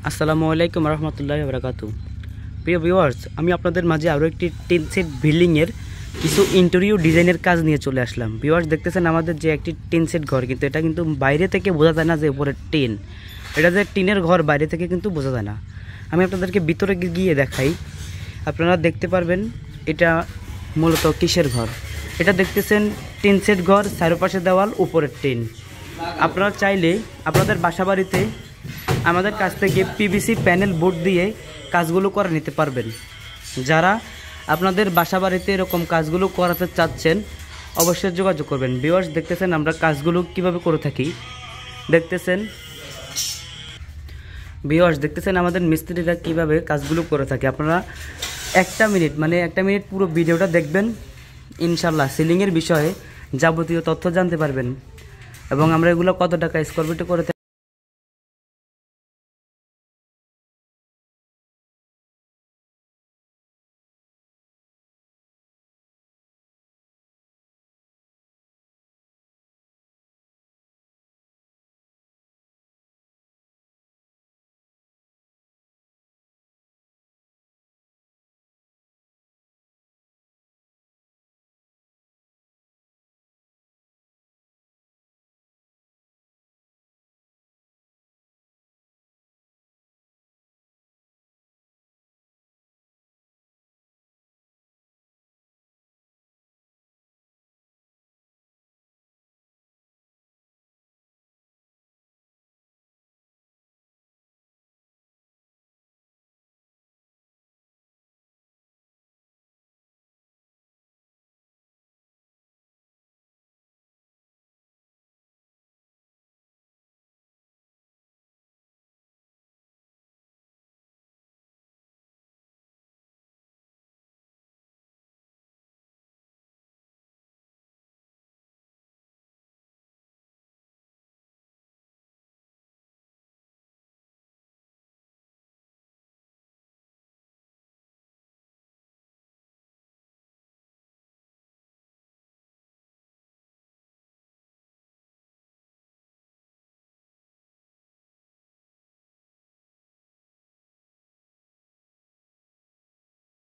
আসসালামু আলাইকুম রহমতুল্লাহি বারাকাতু। প্রিয় ভিউয়ার্স, আমি আপনাদের মাঝে আরও একটি টিন সেট বিল্ডিংয়ের কিছু ইন্টেরিয়র ডিজাইনের কাজ নিয়ে চলে আসলাম। ভিউয়ার্স, দেখতেছেন আমাদের যে একটি টিন সেট ঘর, কিন্তু এটা কিন্তু বাইরে থেকে বোঝা যায় না যে উপরে টিন। এটা যে টিনের ঘর বাইরে থেকে কিন্তু বোঝা যায় না। আমি আপনাদেরকে ভিতরে গিয়ে দেখাই, আপনারা দেখতে পারবেন এটা মূলত কিসের ঘর। এটা দেখতেছেন টিন সেট ঘর, চারপাশে দেওয়াল, উপরের টিন। আপনারা চাইলে আপনাদের বাসাবাড়িতে আমাদের কাছ থেকে পিভিসি প্যানেল বোর্ড দিয়ে কাজগুলো করে নিতে পারবেন। যারা আপনাদের বাসাবাড়িতে এরকম কাজগুলো করাতে চাচ্ছেন অবশ্যই যোগাযোগ করবেন। ভিউয়ার্স, দেখতেছেন আমরা কাজগুলো কিভাবে করে থাকি। দেখতেছেন আমাদের মিস্ত্রিরা কিভাবে কাজগুলো করে থাকে। আপনারা একটা মিনিট পুরো ভিডিওটা দেখবেন, ইনশাল্লাহ সিলিংয়ের বিষয়ে যাবতীয় তথ্য জানতে পারবেন এবং আমরা এগুলো কত টাকা স্কোয়ার ফিটে করে